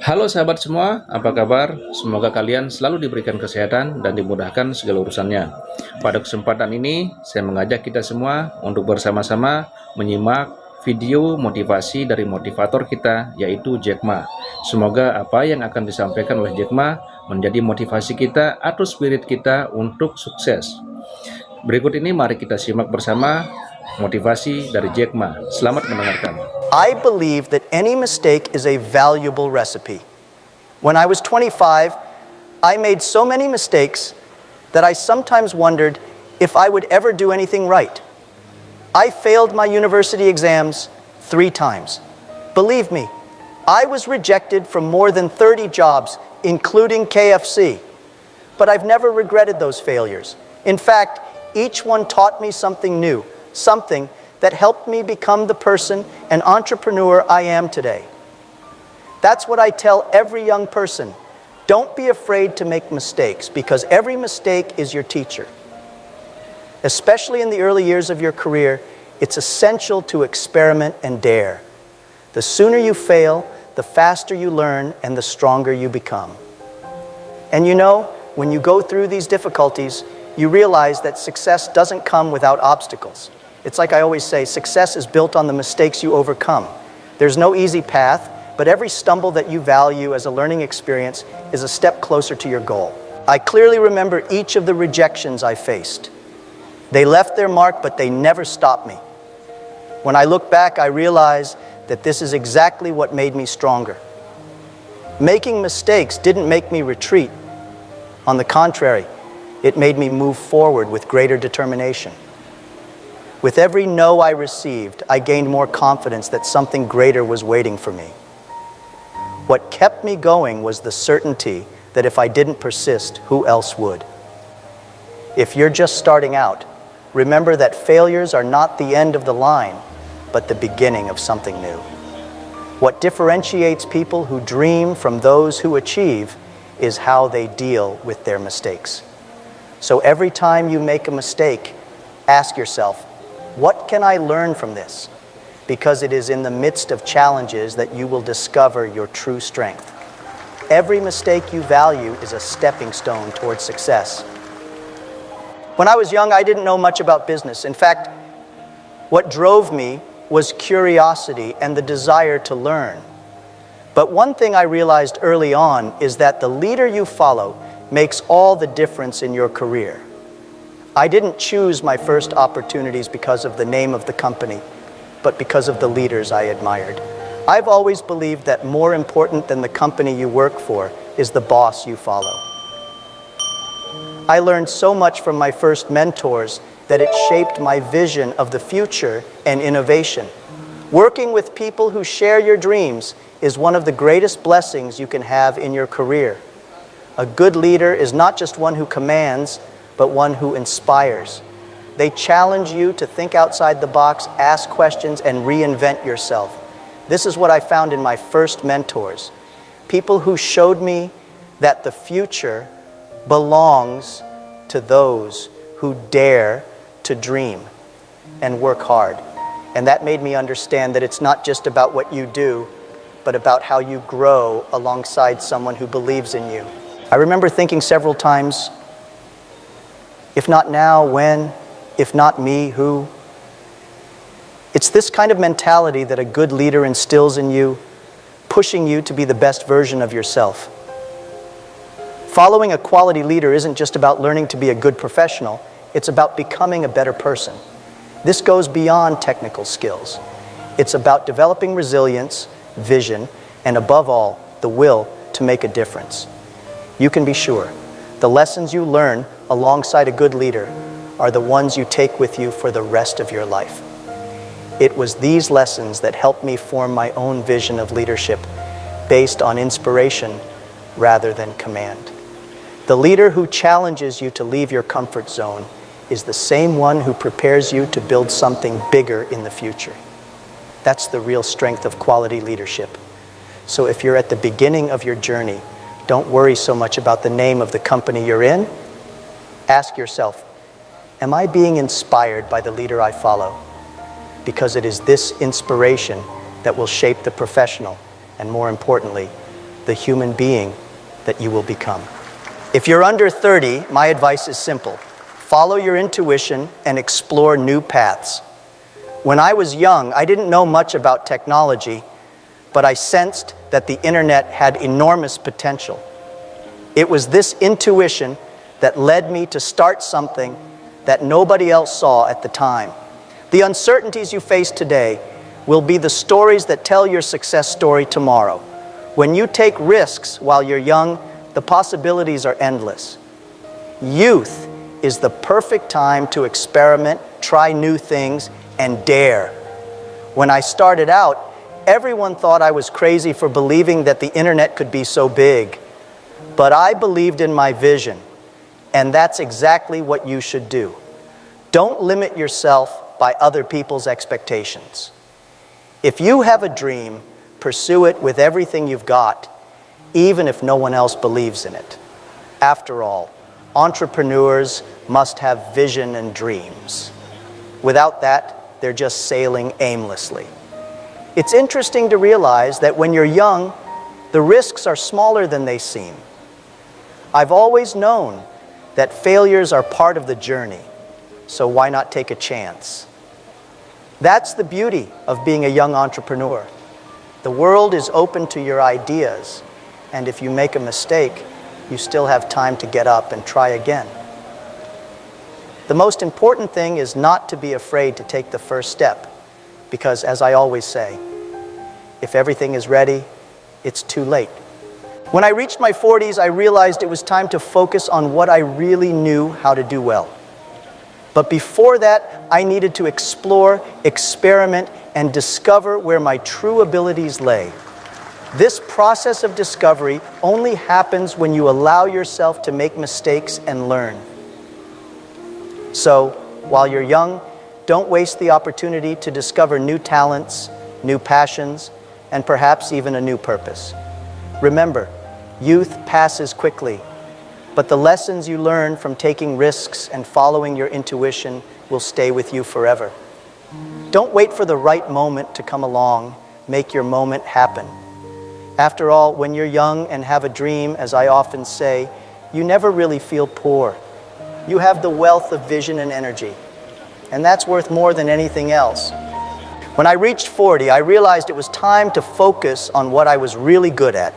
Halo sahabat semua, apa kabar? Semoga kalian selalu diberikan kesehatan dan dimudahkan segala urusannya. Pada kesempatan ini, saya mengajak kita semua untuk bersama-sama menyimak video motivasi dari motivator kita, yaitu Jack Ma. Semoga apa yang akan disampaikan oleh Jack Ma menjadi motivasi kita atau spirit kita untuk sukses. Berikut ini mari kita simak bersama motivasi dari Jack Ma. Selamat mendengarkan. I believe that any mistake is a valuable recipe. When I was 25, I made so many mistakes that I sometimes wondered if I would ever do anything right. I failed my university exams 3 times. Believe me, I was rejected from more than 30 jobs, including KFC. But I've never regretted those failures. In fact, each one taught me something new, something that helped me become the person and entrepreneur I am today. That's what I tell every young person. Don't be afraid to make mistakes, because every mistake is your teacher. Especially in the early years of your career, it's essential to experiment and dare. The sooner you fail, the faster you learn and the stronger you become. And you know, when you go through these difficulties, you realize that success doesn't come without obstacles. It's like I always say, success is built on the mistakes you overcome. There's no easy path, but every stumble that you value as a learning experience is a step closer to your goal. I clearly remember each of the rejections I faced. They left their mark, but they never stopped me. When I look back, I realize that this is exactly what made me stronger. Making mistakes didn't make me retreat. On the contrary, it made me move forward with greater determination. With every no I received, I gained more confidence that something greater was waiting for me. What kept me going was the certainty that if I didn't persist, who else would? If you're just starting out, remember that failures are not the end of the line, but the beginning of something new. What differentiates people who dream from those who achieve is how they deal with their mistakes. So every time you make a mistake, ask yourself, what can I learn from this? Because it is in the midst of challenges that you will discover your true strength. Every mistake you value is a stepping stone towards success. When I was young, I didn't know much about business. In fact, what drove me was curiosity and the desire to learn. But one thing I realized early on is that the leader you follow makes all the difference in your career. I didn't choose my first opportunities because of the name of the company, but because of the leaders I admired. I've always believed that more important than the company you work for is the boss you follow. I learned so much from my first mentors that it shaped my vision of the future and innovation. Working with people who share your dreams is one of the greatest blessings you can have in your career. A good leader is not just one who commands, but one who inspires. They challenge you to think outside the box, ask questions, and reinvent yourself. This is what I found in my first mentors. People who showed me that the future belongs to those who dare to dream and work hard. And that made me understand that it's not just about what you do, but about how you grow alongside someone who believes in you. I remember thinking several times, if not now, when? If not me, who? It's this kind of mentality that a good leader instills in you, pushing you to be the best version of yourself. Following a quality leader isn't just about learning to be a good professional, it's about becoming a better person. This goes beyond technical skills. It's about developing resilience, vision, and above all, the will to make a difference. You can be sure, the lessons you learn alongside a good leader are the ones you take with you for the rest of your life. It was these lessons that helped me form my own vision of leadership based on inspiration rather than command. The leader who challenges you to leave your comfort zone is the same one who prepares you to build something bigger in the future. That's the real strength of quality leadership. So if you're at the beginning of your journey, don't worry so much about the name of the company you're in. Ask yourself, am I being inspired by the leader I follow? Because it is this inspiration that will shape the professional and, more importantly, the human being that you will become. If you're under 30, my advice is simple. Follow your intuition and explore new paths. When I was young, I didn't know much about technology, but I sensed that the internet had enormous potential. It was this intuition that led me to start something that nobody else saw at the time. The uncertainties you face today will be the stories that tell your success story tomorrow. When you take risks while you're young, the possibilities are endless. Youth is the perfect time to experiment, try new things, and dare. When I started out, everyone thought I was crazy for believing that the internet could be so big. But I believed in my vision, and that's exactly what you should do. Don't limit yourself by other people's expectations. If you have a dream, pursue it with everything you've got, even if no one else believes in it. After all, entrepreneurs must have vision and dreams. Without that, they're just sailing aimlessly. It's interesting to realize that when you're young, the risks are smaller than they seem. I've always known that failures are part of the journey, so why not take a chance? That's the beauty of being a young entrepreneur. The world is open to your ideas, and if you make a mistake, you still have time to get up and try again. The most important thing is not to be afraid to take the first step, because as I always say, if everything is ready, it's too late. When I reached my 40s, I realized it was time to focus on what I really knew how to do well. But before that, I needed to explore, experiment, and discover where my true abilities lay. This process of discovery only happens when you allow yourself to make mistakes and learn. So, while you're young, don't waste the opportunity to discover new talents, new passions, and perhaps even a new purpose. Remember, youth passes quickly, but the lessons you learn from taking risks and following your intuition will stay with you forever. Don't wait for the right moment to come along. Make your moment happen. After all, when you're young and have a dream, as I often say, you never really feel poor. You have the wealth of vision and energy, and that's worth more than anything else. When I reached 40, I realized it was time to focus on what I was really good at.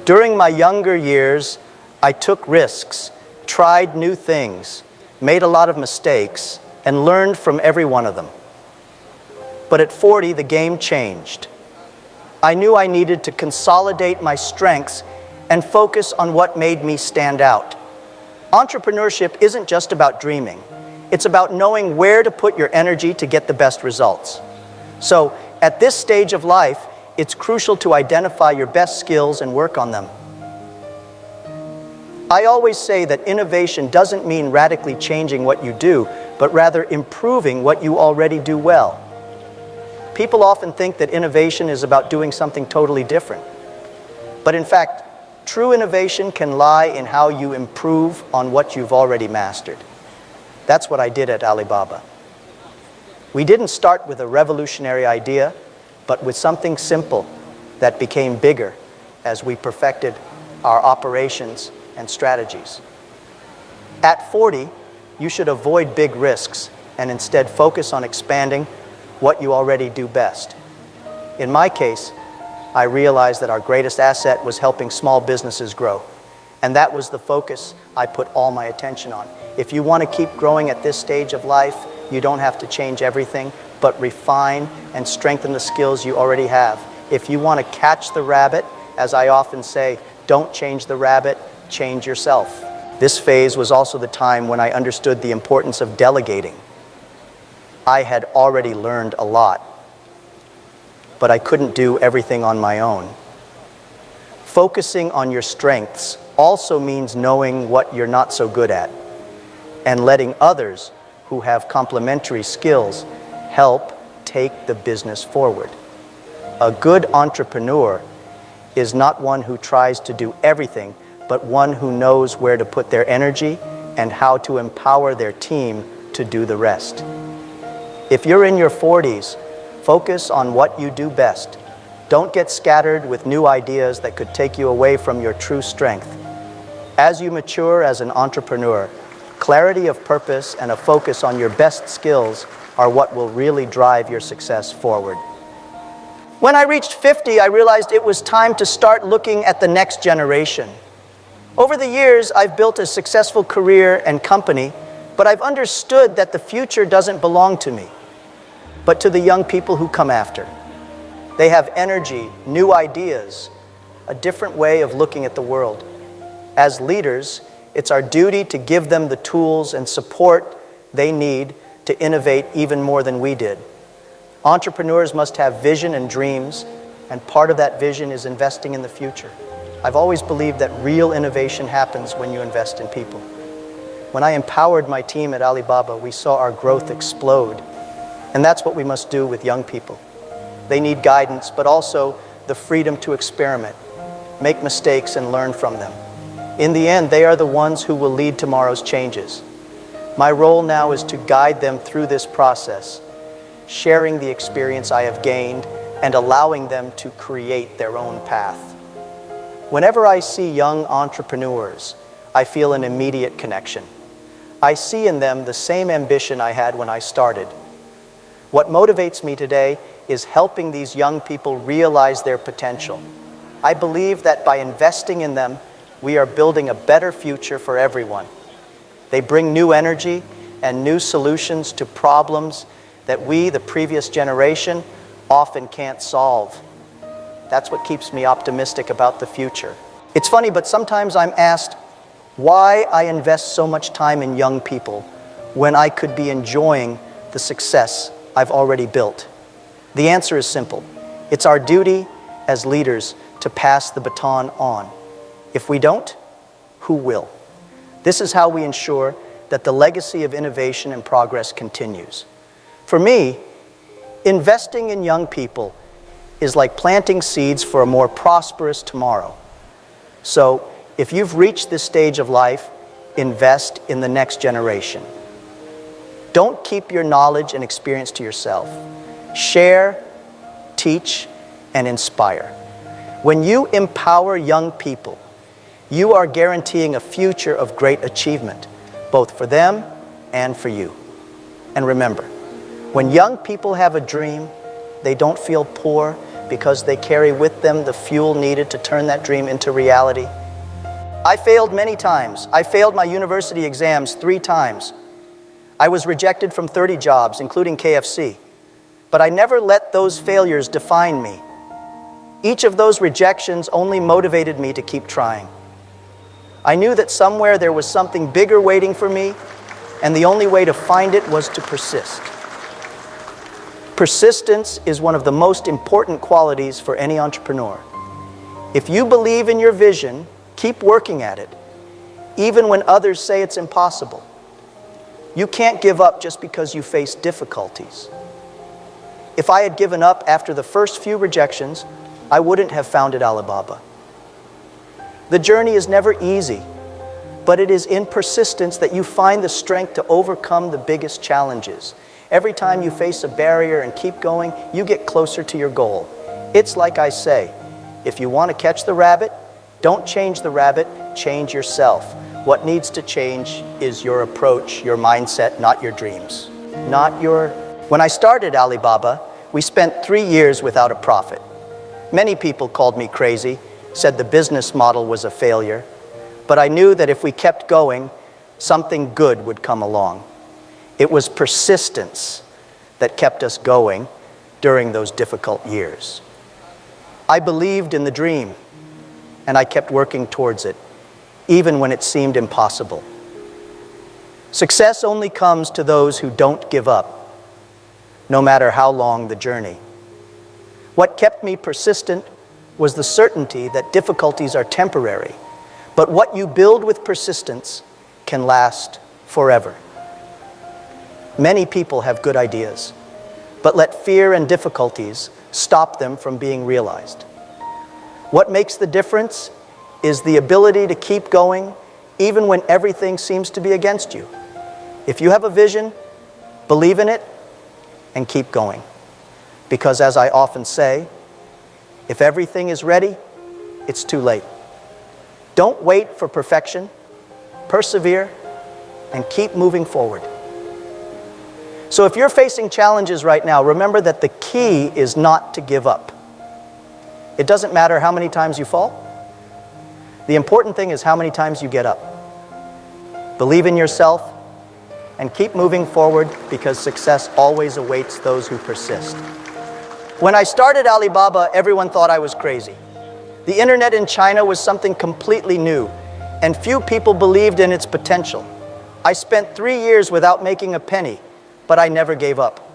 During my younger years, I took risks, tried new things, made a lot of mistakes, and learned from every one of them. But at 40, the game changed. I knew I needed to consolidate my strengths and focus on what made me stand out. Entrepreneurship isn't just about dreaming. It's about knowing where to put your energy to get the best results. So, at this stage of life, it's crucial to identify your best skills and work on them. I always say that innovation doesn't mean radically changing what you do, but rather improving what you already do well. People often think that innovation is about doing something totally different. But in fact, true innovation can lie in how you improve on what you've already mastered. That's what I did at Alibaba. We didn't start with a revolutionary idea, but with something simple that became bigger as we perfected our operations and strategies. At 40, you should avoid big risks and instead focus on expanding what you already do best. In my case, I realized that our greatest asset was helping small businesses grow. And that was the focus I put all my attention on. If you want to keep growing at this stage of life, you don't have to change everything, but refine and strengthen the skills you already have. If you want to catch the rabbit, as I often say, don't change the rabbit, change yourself. This phase was also the time when I understood the importance of delegating. I had already learned a lot, but I couldn't do everything on my own. Focusing on your strengths also means knowing what you're not so good at and letting others who have complementary skills help take the business forward. A good entrepreneur is not one who tries to do everything, but one who knows where to put their energy and how to empower their team to do the rest. If you're in your 40s, focus on what you do best. Don't get scattered with new ideas that could take you away from your true strength. As you mature as an entrepreneur, clarity of purpose and a focus on your best skills are what will really drive your success forward. When I reached 50, I realized it was time to start looking at the next generation. Over the years, I've built a successful career and company, but I've understood that the future doesn't belong to me, but to the young people who come after. They have energy, new ideas, a different way of looking at the world. As leaders, it's our duty to give them the tools and support they need to innovate even more than we did. Entrepreneurs must have vision and dreams, and part of that vision is investing in the future. I've always believed that real innovation happens when you invest in people. When I empowered my team at Alibaba, we saw our growth explode. And that's what we must do with young people. They need guidance, but also the freedom to experiment, make mistakes, and learn from them. In the end, they are the ones who will lead tomorrow's changes. My role now is to guide them through this process, sharing the experience I have gained and allowing them to create their own path. Whenever I see young entrepreneurs, I feel an immediate connection. I see in them the same ambition I had when I started. What motivates me today is helping these young people realize their potential. I believe that by investing in them, we are building a better future for everyone. They bring new energy and new solutions to problems that we, the previous generation, often can't solve. That's what keeps me optimistic about the future. It's funny, but sometimes I'm asked why I invest so much time in young people when I could be enjoying the success I've already built. The answer is simple. It's our duty as leaders to pass the baton on. If we don't, who will? This is how we ensure that the legacy of innovation and progress continues. For me, investing in young people is like planting seeds for a more prosperous tomorrow. So, if you've reached this stage of life, invest in the next generation. Don't keep your knowledge and experience to yourself. Share, teach, and inspire. When you empower young people, you are guaranteeing a future of great achievement, both for them and for you. And remember, when young people have a dream, they don't feel poor because they carry with them the fuel needed to turn that dream into reality. I failed many times. I failed my university exams 3 times. I was rejected from 30 jobs, including KFC. But I never let those failures define me. Each of those rejections only motivated me to keep trying. I knew that somewhere there was something bigger waiting for me, and the only way to find it was to persist. Persistence is one of the most important qualities for any entrepreneur. If you believe in your vision, keep working at it, even when others say it's impossible. You can't give up just because you face difficulties. If I had given up after the first few rejections, I wouldn't have founded Alibaba. The journey is never easy, but it is in persistence that you find the strength to overcome the biggest challenges. Every time you face a barrier and keep going, you get closer to your goal. It's like I say, if you want to catch the rabbit, don't change the rabbit, change yourself. What needs to change is your approach, your mindset, not your dreams. When I started Alibaba, we spent 3 years without a profit. Many people called me crazy, said the business model was a failure, but I knew that if we kept going, something good would come along. It was persistence that kept us going during those difficult years. I believed in the dream, and I kept working towards it, even when it seemed impossible. Success only comes to those who don't give up, no matter how long the journey. What kept me persistent was the certainty that difficulties are temporary, but what you build with persistence can last forever. Many people have good ideas, but let fear and difficulties stop them from being realized. What makes the difference is the ability to keep going even when everything seems to be against you. If you have a vision, believe in it and keep going. Because as I often say, If everything is ready, it's too late. Don't wait for perfection. Persevere and keep moving forward. So if you're facing challenges right now, remember that the key is not to give up. It doesn't matter how many times you fall. The important thing is how many times you get up. Believe in yourself and keep moving forward, because success always awaits those who persist. When I started Alibaba, everyone thought I was crazy. The internet in China was something completely new, and few people believed in its potential. I spent 3 years without making a penny, but I never gave up.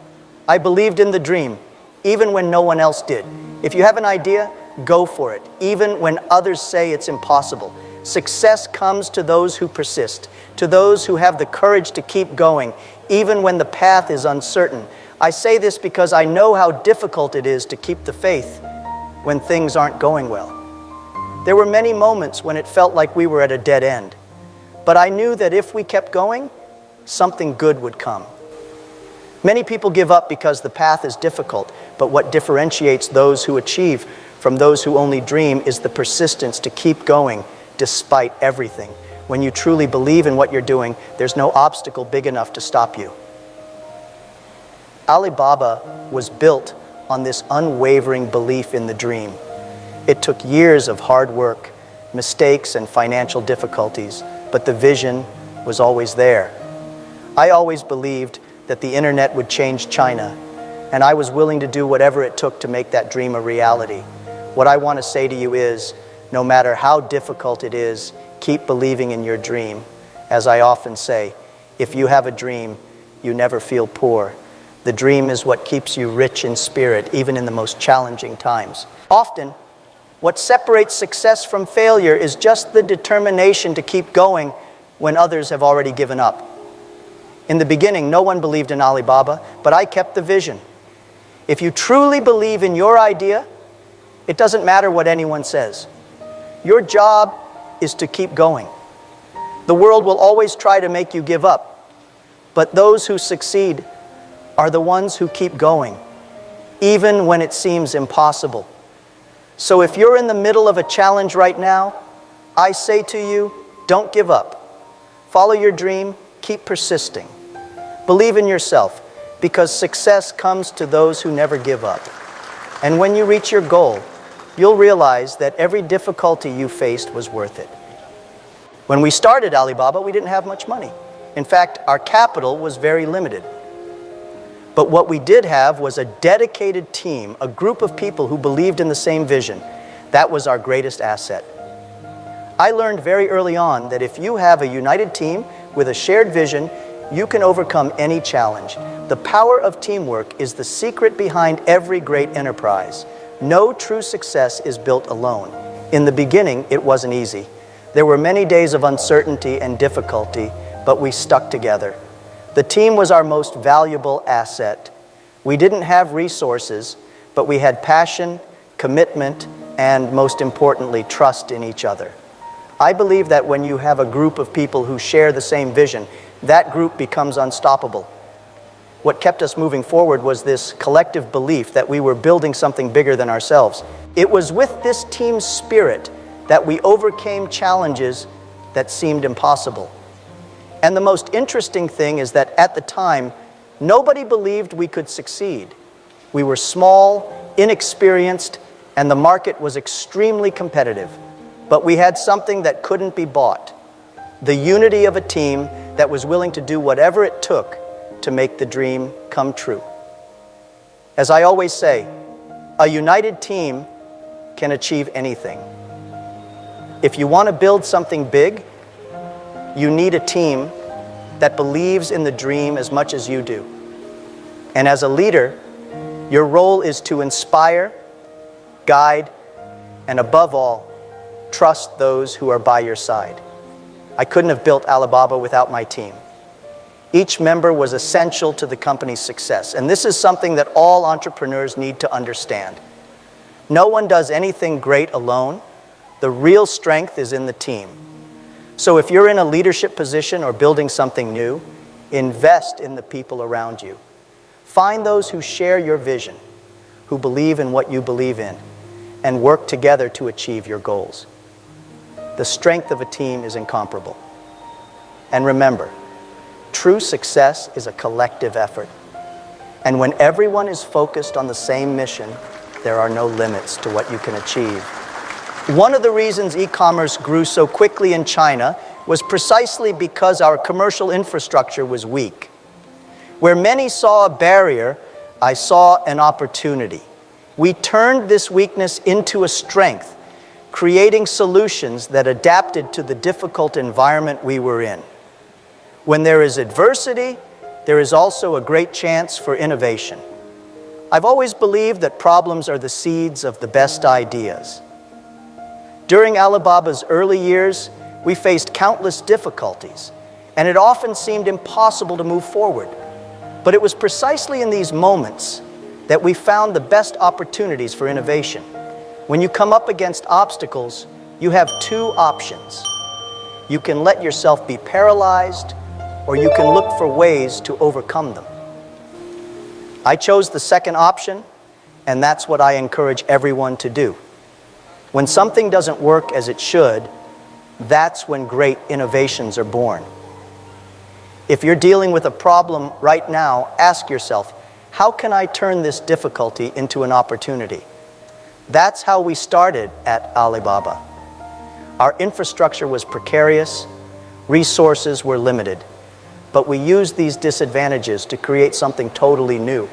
I believed in the dream, even when no one else did. If you have an idea, go for it, even when others say it's impossible. Success comes to those who persist, to those who have the courage to keep going, even when the path is uncertain. I say this because I know how difficult it is to keep the faith when things aren't going well. There were many moments when it felt like we were at a dead end, but I knew that if we kept going, something good would come. Many people give up because the path is difficult, but what differentiates those who achieve from those who only dream is the persistence to keep going despite everything. When you truly believe in what you're doing, there's no obstacle big enough to stop you. Alibaba was built on this unwavering belief in the dream. It took years of hard work, mistakes, and financial difficulties, but the vision was always there. I always believed that the internet would change China, and I was willing to do whatever it took to make that dream a reality. What I want to say to you is, no matter how difficult it is, keep believing in your dream. As I often say, if you have a dream, you never feel poor. The dream is what keeps you rich in spirit, even in the most challenging times. Often, what separates success from failure is just the determination to keep going when others have already given up. In the beginning, no one believed in Alibaba, but I kept the vision. If you truly believe in your idea, it doesn't matter what anyone says. Your job is to keep going. The world will always try to make you give up, but those who succeed are the ones who keep going, even when it seems impossible. So if you're in the middle of a challenge right now, I say to you, don't give up. Follow your dream, keep persisting. Believe in yourself, because success comes to those who never give up. And when you reach your goal, you'll realize that every difficulty you faced was worth it. When we started Alibaba, we didn't have much money. In fact, our capital was very limited. But what we did have was a dedicated team, a group of people who believed in the same vision. That was our greatest asset. I learned very early on that if you have a united team with a shared vision, you can overcome any challenge. The power of teamwork is the secret behind every great enterprise. No true success is built alone. In the beginning, it wasn't easy. There were many days of uncertainty and difficulty, but we stuck together. The team was our most valuable asset. We didn't have resources, but we had passion, commitment, and most importantly, trust in each other. I believe that when you have a group of people who share the same vision, that group becomes unstoppable. What kept us moving forward was this collective belief that we were building something bigger than ourselves. It was with this team spirit that we overcame challenges that seemed impossible. And the most interesting thing is that at the time, nobody believed we could succeed. We were small, inexperienced, and the market was extremely competitive. But we had something that couldn't be bought: the unity of a team that was willing to do whatever it took to make the dream come true. As I always say, a united team can achieve anything. If you want to build something big, you need a team that believes in the dream as much as you do. And as a leader, your role is to inspire, guide, and above all, trust those who are by your side. I couldn't have built Alibaba without my team. Each member was essential to the company's success, and this is something that all entrepreneurs need to understand. No one does anything great alone. The real strength is in the team. So if you're in a leadership position or building something new, invest in the people around you. Find those who share your vision, who believe in what you believe in, and work together to achieve your goals. The strength of a team is incomparable. And remember, true success is a collective effort. And when everyone is focused on the same mission, there are no limits to what you can achieve. One of the reasons e-commerce grew so quickly in China was precisely because our commercial infrastructure was weak. Where many saw a barrier, I saw an opportunity. We turned this weakness into a strength, creating solutions that adapted to the difficult environment we were in. When there is adversity, there is also a great chance for innovation. I've always believed that problems are the seeds of the best ideas. During Alibaba's early years, we faced countless difficulties, and it often seemed impossible to move forward. But it was precisely in these moments that we found the best opportunities for innovation. When you come up against obstacles, you have two options. You can let yourself be paralyzed, or you can look for ways to overcome them. I chose the second option, and that's what I encourage everyone to do. When something doesn't work as it should, that's when great innovations are born. If you're dealing with a problem right now, ask yourself, how can I turn this difficulty into an opportunity? That's how we started at Alibaba. Our infrastructure was precarious, resources were limited, but we used these disadvantages to create something totally new.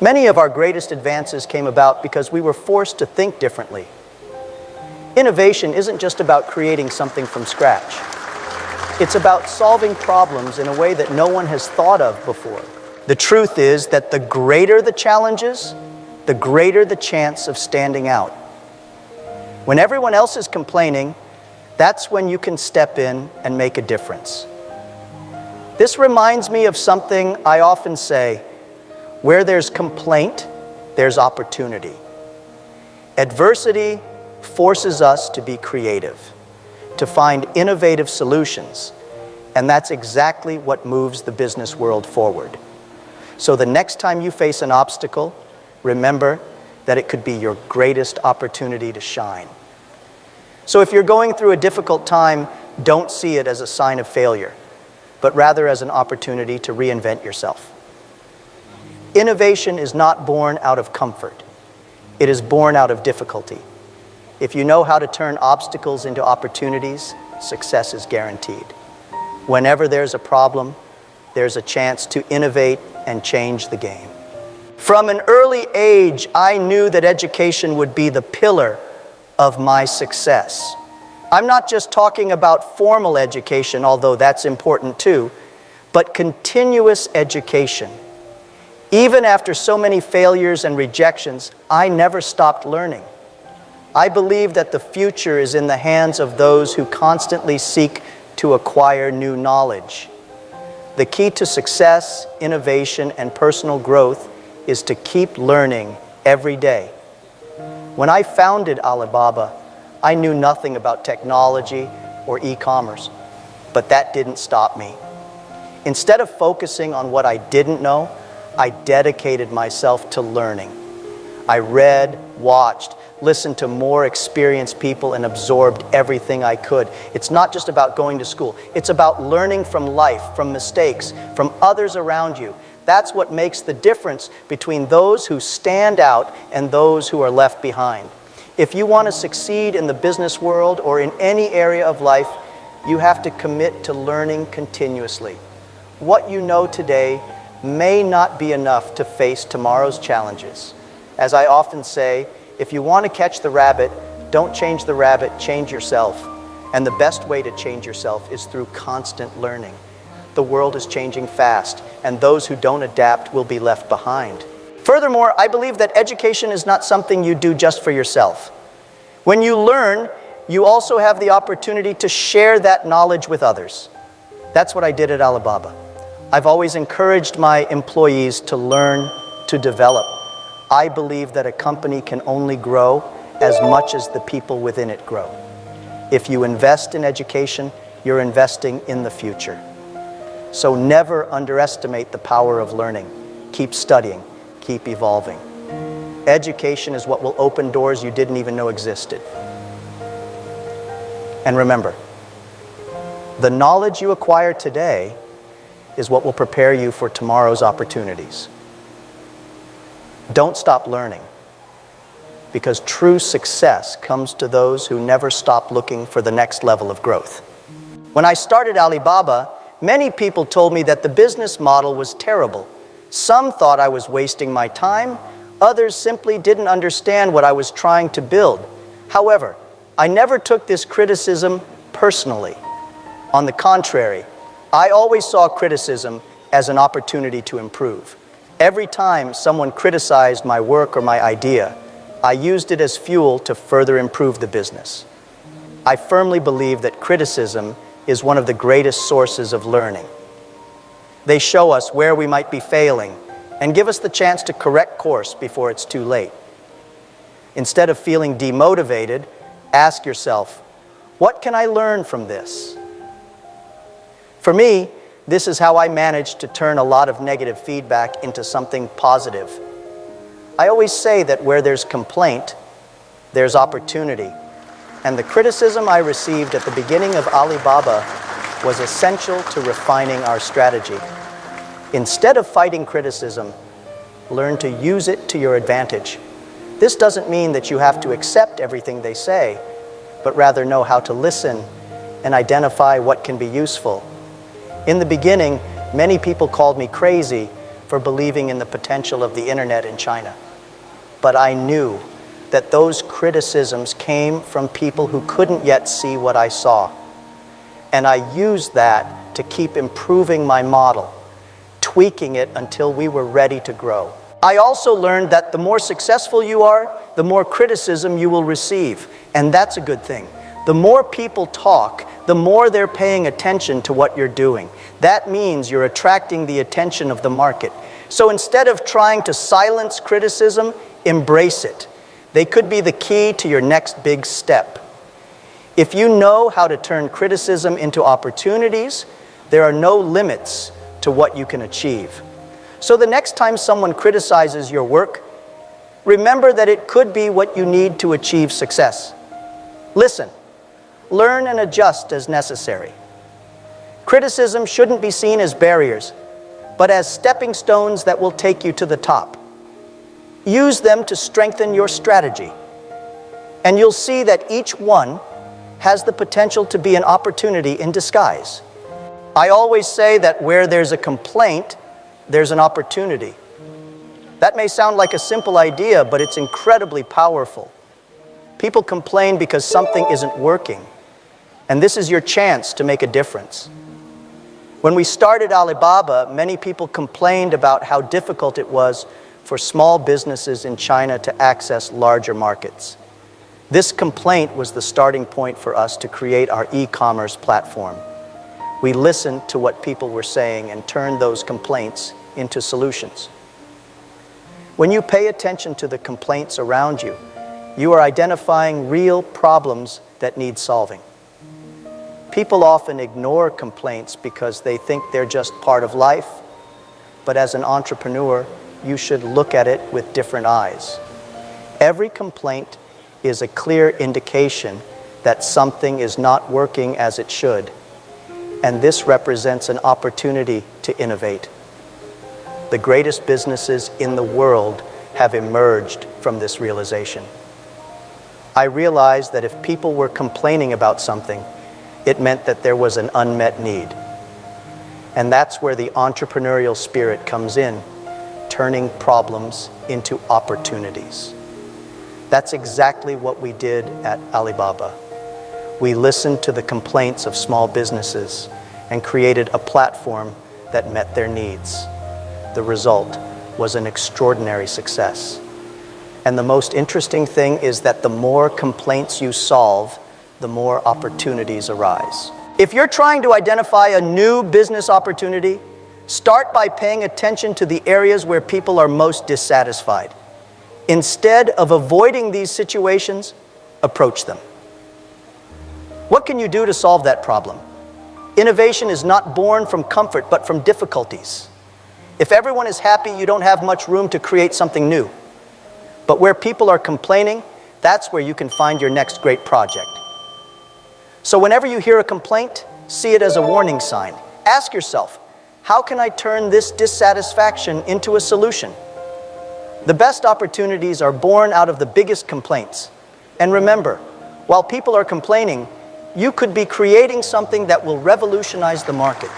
Many of our greatest advances came about because we were forced to think differently. Innovation isn't just about creating something from scratch. It's about solving problems in a way that no one has thought of before. The truth is that the greater the challenges, the greater the chance of standing out. When everyone else is complaining, that's when you can step in and make a difference. This reminds me of something I often say: where there's complaint, there's opportunity. Adversity forces us to be creative, to find innovative solutions, and that's exactly what moves the business world forward. So the next time you face an obstacle, remember that it could be your greatest opportunity to shine. So if you're going through a difficult time, don't see it as a sign of failure, but rather as an opportunity to reinvent yourself. Innovation is not born out of comfort. It is born out of difficulty. If you know how to turn obstacles into opportunities, success is guaranteed. Whenever there's a problem, there's a chance to innovate and change the game. From an early age, I knew that education would be the pillar of my success. I'm not just talking about formal education, although that's important too, but continuous education. Even after so many failures and rejections, I never stopped learning. I believe that the future is in the hands of those who constantly seek to acquire new knowledge. The key to success, innovation, and personal growth is to keep learning every day. When I founded Alibaba, I knew nothing about technology or e-commerce, but that didn't stop me. Instead of focusing on what I didn't know, I dedicated myself to learning. I read, watched, listened to more experienced people, and absorbed everything I could. It's not just about going to school. It's about learning from life, from mistakes, from others around you. That's what makes the difference between those who stand out and those who are left behind. If you want to succeed in the business world or in any area of life, you have to commit to learning continuously. What you know today may not be enough to face tomorrow's challenges. As I often say, if you want to catch the rabbit, don't change the rabbit, change yourself. And the best way to change yourself is through constant learning. The world is changing fast, and those who don't adapt will be left behind. Furthermore, I believe that education is not something you do just for yourself. When you learn, you also have the opportunity to share that knowledge with others. That's what I did at Alibaba. I've always encouraged my employees to learn, to develop. I believe that a company can only grow as much as the people within it grow. If you invest in education, you're investing in the future. So never underestimate the power of learning. Keep studying, keep evolving. Education is what will open doors you didn't even know existed. And remember, the knowledge you acquire today is what will prepare you for tomorrow's opportunities. Don't stop learning, because true success comes to those who never stop looking for the next level of growth. When I started Alibaba, many people told me that the business model was terrible. Some thought I was wasting my time. Others simply didn't understand what I was trying to build. However, I never took this criticism personally. On the contrary, I always saw criticism as an opportunity to improve. Every time someone criticized my work or my idea, I used it as fuel to further improve the business. I firmly believe that criticism is one of the greatest sources of learning. They show us where we might be failing and give us the chance to correct course before it's too late. Instead of feeling demotivated, ask yourself, what can I learn from this? For me, this is how I managed to turn a lot of negative feedback into something positive. I always say that where there's complaint, there's opportunity. And the criticism I received at the beginning of Alibaba was essential to refining our strategy. Instead of fighting criticism, learn to use it to your advantage. This doesn't mean that you have to accept everything they say, but rather know how to listen and identify what can be useful. In the beginning, many people called me crazy for believing in the potential of the internet in China. But I knew that those criticisms came from people who couldn't yet see what I saw. And I used that to keep improving my model, tweaking it until we were ready to grow. I also learned that the more successful you are, the more criticism you will receive. And that's a good thing. The more people talk, the more they're paying attention to what you're doing. That means you're attracting the attention of the market. So instead of trying to silence criticism, embrace it. They could be the key to your next big step. If you know how to turn criticism into opportunities, there are no limits to what you can achieve. So the next time someone criticizes your work, remember that it could be what you need to achieve success. Listen, learn and adjust as necessary. Criticism shouldn't be seen as barriers, but as stepping stones that will take you to the top. Use them to strengthen your strategy, and you'll see that each one has the potential to be an opportunity in disguise. I always say that where there's a complaint, there's an opportunity. That may sound like a simple idea, but it's incredibly powerful. People complain because something isn't working, and this is your chance to make a difference. When we started Alibaba, many people complained about how difficult it was for small businesses in China to access larger markets. This complaint was the starting point for us to create our e-commerce platform. We listened to what people were saying and turned those complaints into solutions. When you pay attention to the complaints around you, you are identifying real problems that need solving. People often ignore complaints because they think they're just part of life, but as an entrepreneur, you should look at it with different eyes. Every complaint is a clear indication that something is not working as it should, and this represents an opportunity to innovate. The greatest businesses in the world have emerged from this realization. I realized that if people were complaining about something, it meant that there was an unmet need. And that's where the entrepreneurial spirit comes in, turning problems into opportunities. That's exactly what we did at Alibaba. We listened to the complaints of small businesses and created a platform that met their needs. The result was an extraordinary success. And the most interesting thing is that the more complaints you solve, the more opportunities arise. If you're trying to identify a new business opportunity, start by paying attention to the areas where people are most dissatisfied. Instead of avoiding these situations, approach them. What can you do to solve that problem? Innovation is not born from comfort, but from difficulties. If everyone is happy, you don't have much room to create something new. But where people are complaining, that's where you can find your next great project. So whenever you hear a complaint, see it as a warning sign. Ask yourself, how can I turn this dissatisfaction into a solution? The best opportunities are born out of the biggest complaints. And remember, while people are complaining, you could be creating something that will revolutionize the market.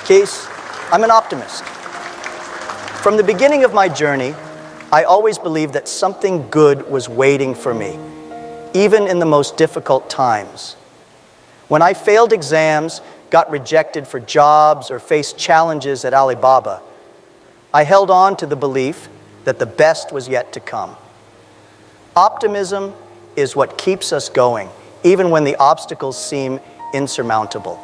Kees, I'm an optimist. From the beginning of my journey, I always believed that something good was waiting for me, even in the most difficult times. When I failed exams, got rejected for jobs, or faced challenges at Alibaba, I held on to the belief that the best was yet to come. Optimism is what keeps us going, even when the obstacles seem insurmountable.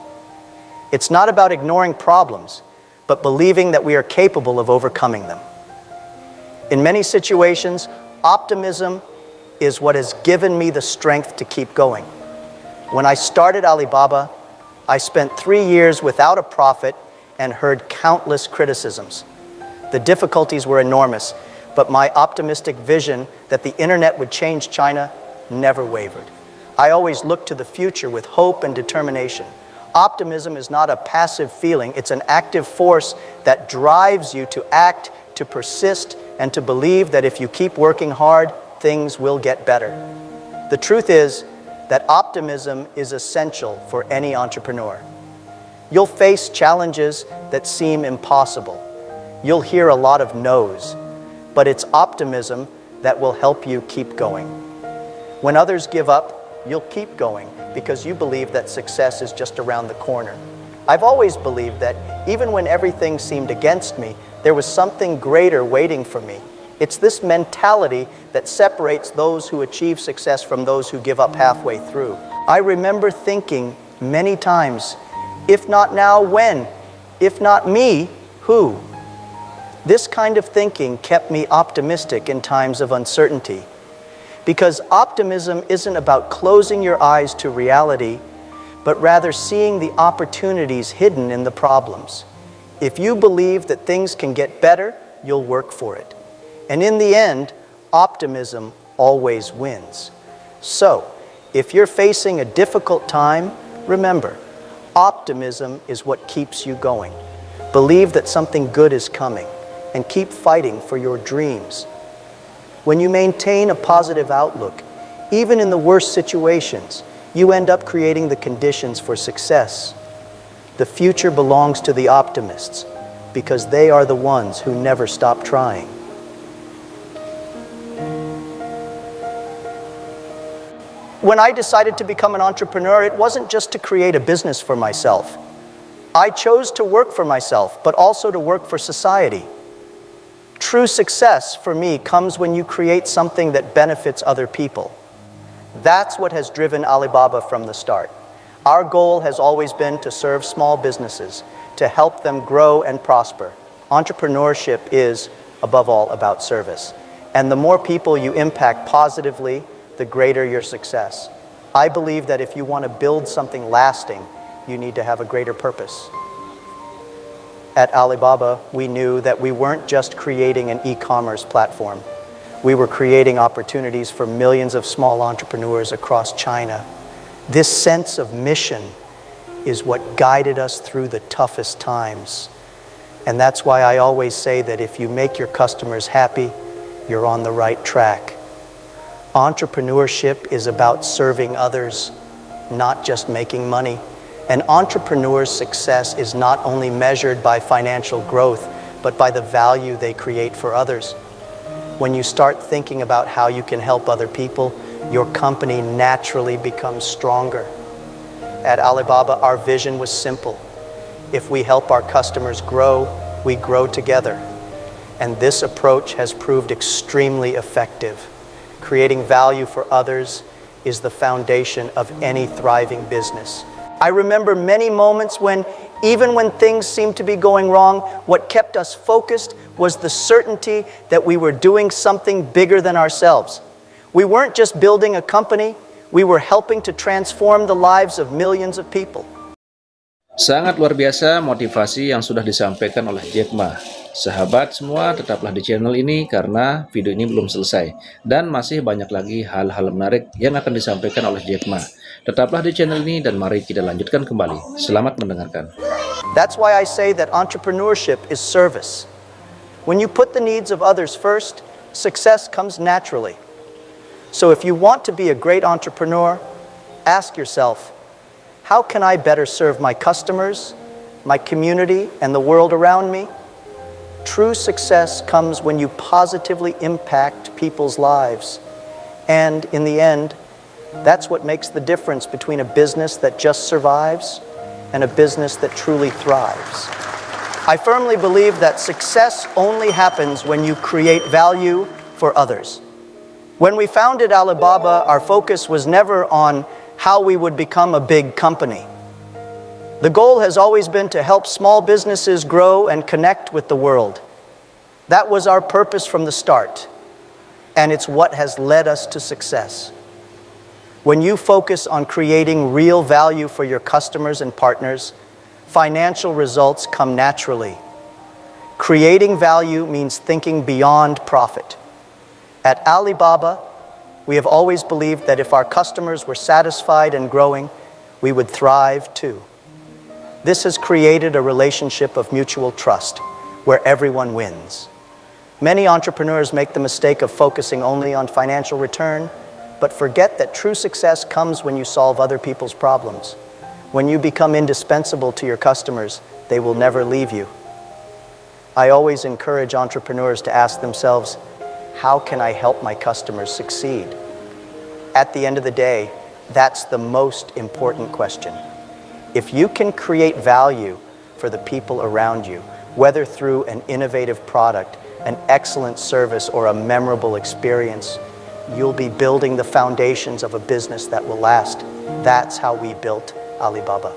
It's not about ignoring problems, but believing that we are capable of overcoming them. In many situations, optimism is what has given me the strength to keep going. When I started Alibaba, I spent 3 years without a profit and heard countless criticisms. The difficulties were enormous, but my optimistic vision that the internet would change China never wavered. I always looked to the future with hope and determination. Optimism is not a passive feeling, it's an active force that drives you to act, to persist, and to believe that if you keep working hard, things will get better. The truth is that optimism is essential for any entrepreneur. You'll face challenges that seem impossible. You'll hear a lot of no's, but it's optimism that will help you keep going. When others give up, you'll keep going because you believe that success is just around the corner. I've always believed that even when everything seemed against me, there was something greater waiting for me. It's this mentality that separates those who achieve success from those who give up halfway through. I remember thinking many times, if not now, when? If not me, who? This kind of thinking kept me optimistic in times of uncertainty. Because optimism isn't about closing your eyes to reality, but rather seeing the opportunities hidden in the problems. If you believe that things can get better, you'll work for it. And in the end, optimism always wins. So, if you're facing a difficult time, remember, optimism is what keeps you going. Believe that something good is coming, and keep fighting for your dreams. When you maintain a positive outlook, even in the worst situations, you end up creating the conditions for success. The future belongs to the optimists, because they are the ones who never stop trying. When I decided to become an entrepreneur, it wasn't just to create a business for myself. I chose to work for myself, but also to work for society. True success for me comes when you create something that benefits other people. That's what has driven Alibaba from the start. Our goal has always been to serve small businesses, to help them grow and prosper. Entrepreneurship is, above all, about service. And the more people you impact positively, the greater your success. I believe that if you want to build something lasting, you need to have a greater purpose. At Alibaba, we knew that we weren't just creating an e-commerce platform. We were creating opportunities for millions of small entrepreneurs across China. This sense of mission is what guided us through the toughest times. And that's why I always say that if you make your customers happy, you're on the right track. Entrepreneurship is about serving others, not just making money. An entrepreneur's success is not only measured by financial growth, but by the value they create for others. When you start thinking about how you can help other people, your company naturally becomes stronger. At Alibaba, our vision was simple. If we help our customers grow, we grow together. And this approach has proved extremely effective. Creating value for others is the foundation of any thriving business. I remember many moments when, even when things seemed to be going wrong, what kept us focused was the certainty that we were doing something bigger than ourselves. We weren't just building a company, we were helping to transform the lives of millions of people. Sangat luar biasa motivasi yang sudah disampaikan oleh Jack Ma. Sahabat semua, tetaplah di channel ini karena video ini belum selesai dan masih banyak lagi hal-hal menarik yang akan disampaikan oleh Jack Ma. Tetaplah di channel ini dan mari kita lanjutkan kembali. Selamat mendengarkan. That's why I say that entrepreneurship is service. When you put the needs of others first, success comes naturally. So if you want to be a great entrepreneur, ask yourself, how can I better serve my customers, my community, and the world around me? True success comes when you positively impact people's lives. And in the end, that's what makes the difference between a business that just survives and a business that truly thrives. I firmly believe that success only happens when you create value for others. When we founded Alibaba, our focus was never on how we would become a big company. The goal has always been to help small businesses grow and connect with the world. That was our purpose from the start, and it's what has led us to success. When you focus on creating real value for your customers and partners, financial results come naturally. Creating value means thinking beyond profit. At Alibaba, we have always believed that if our customers were satisfied and growing, we would thrive too. This has created a relationship of mutual trust, where everyone wins. Many entrepreneurs make the mistake of focusing only on financial return, but forget that true success comes when you solve other people's problems. When you become indispensable to your customers, they will never leave you. I always encourage entrepreneurs to ask themselves, how can I help my customers succeed? At the end of the day, that's the most important question. If you can create value for the people around you, whether through an innovative product, an excellent service, or a memorable experience, you'll be building the foundations of a business that will last. That's how we built Alibaba.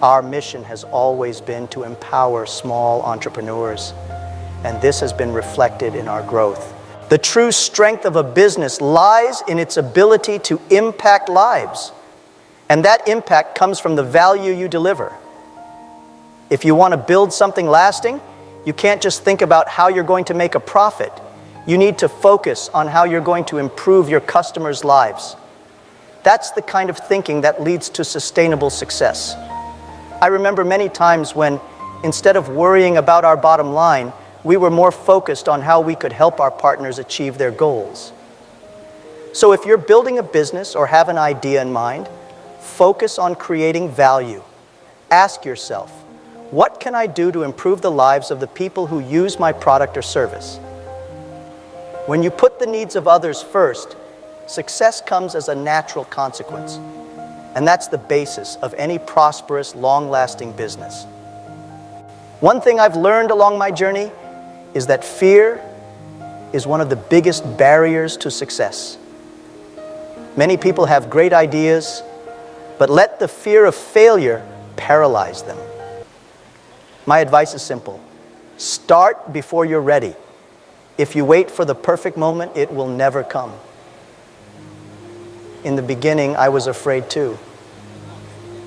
Our mission has always been to empower small entrepreneurs, and this has been reflected in our growth. The true strength of a business lies in its ability to impact lives, and that impact comes from the value you deliver. If you want to build something lasting, you can't just think about how you're going to make a profit. You need to focus on how you're going to improve your customers' lives. That's the kind of thinking that leads to sustainable success. I remember many times when, instead of worrying about our bottom line, we were more focused on how we could help our partners achieve their goals. So if you're building a business or have an idea in mind, focus on creating value. Ask yourself, what can I do to improve the lives of the people who use my product or service? When you put the needs of others first, success comes as a natural consequence. And that's the basis of any prosperous, long-lasting business. One thing I've learned along my journey is that fear is one of the biggest barriers to success. Many people have great ideas, but let the fear of failure paralyze them. My advice is simple. Start before you're ready. If you wait for the perfect moment, it will never come. In the beginning, I was afraid too.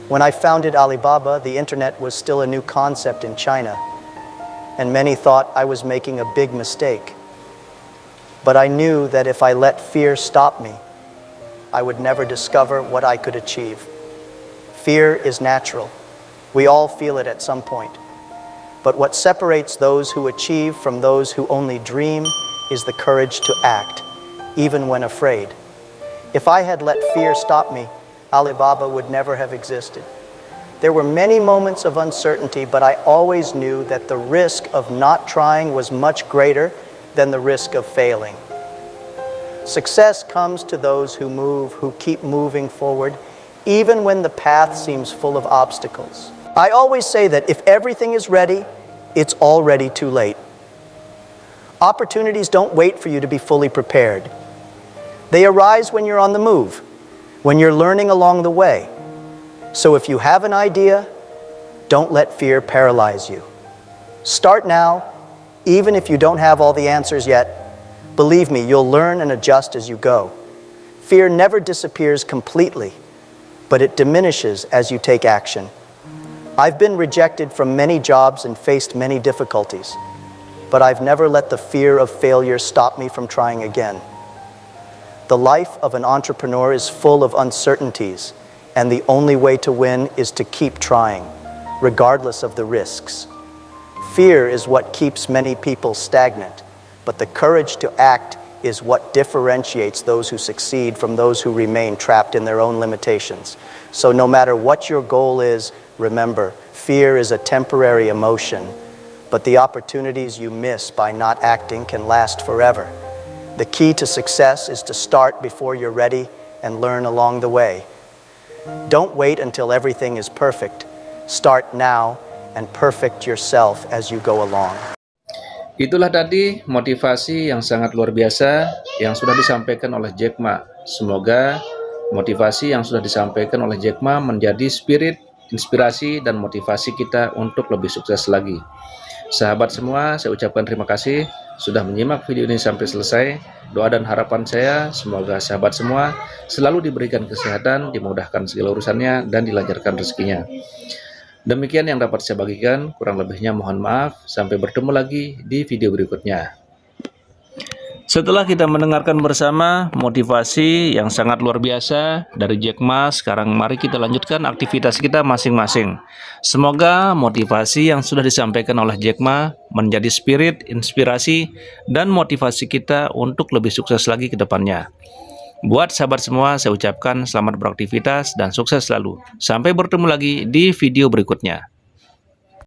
When I founded Alibaba, the internet was still a new concept in China, and many thought I was making a big mistake. But I knew that if I let fear stop me, I would never discover what I could achieve. Fear is natural. We all feel it at some point. But what separates those who achieve from those who only dream is the courage to act, even when afraid. If I had let fear stop me, Alibaba would never have existed. There were many moments of uncertainty, but I always knew that the risk of not trying was much greater than the risk of failing. Success comes to those who keep moving forward, even when the path seems full of obstacles. I always say that if everything is ready, it's already too late. Opportunities don't wait for you to be fully prepared. They arise when you're on the move, when you're learning along the way. So if you have an idea, don't let fear paralyze you. Start now, even if you don't have all the answers yet. Believe me, you'll learn and adjust as you go. Fear never disappears completely, but it diminishes as you take action. I've been rejected from many jobs and faced many difficulties, but I've never let the fear of failure stop me from trying again. The life of an entrepreneur is full of uncertainties, and the only way to win is to keep trying, regardless of the risks. Fear is what keeps many people stagnant, but the courage to act is what differentiates those who succeed from those who remain trapped in their own limitations. So no matter what your goal is, remember, fear is a temporary emotion, but the opportunities you miss by not acting can last forever. The key to success is to start before you're ready and learn along the way. Don't wait until everything is perfect. Start now and perfect yourself as you go along. Itulah tadi motivasi yang sangat luar biasa yang sudah disampaikan oleh Jack Ma. Semoga motivasi yang sudah disampaikan oleh Jack Ma menjadi spirit, inspirasi, dan motivasi kita untuk lebih sukses lagi. Sahabat semua, saya ucapkan terima kasih sudah menyimak video ini sampai selesai. Doa dan harapan saya, semoga sahabat semua selalu diberikan kesehatan, dimudahkan segala urusannya, dan dilancarkan rezekinya. Demikian yang dapat saya bagikan, kurang lebihnya mohon maaf. Sampai bertemu lagi di video berikutnya. Setelah kita mendengarkan bersama motivasi yang sangat luar biasa dari Jack Ma, sekarang mari kita lanjutkan aktivitas kita masing-masing. Semoga motivasi yang sudah disampaikan oleh Jack Ma menjadi spirit, inspirasi, dan motivasi kita untuk lebih sukses lagi ke depannya. Buat sahabat semua, saya ucapkan selamat beraktivitas dan sukses selalu. Sampai bertemu lagi di video berikutnya.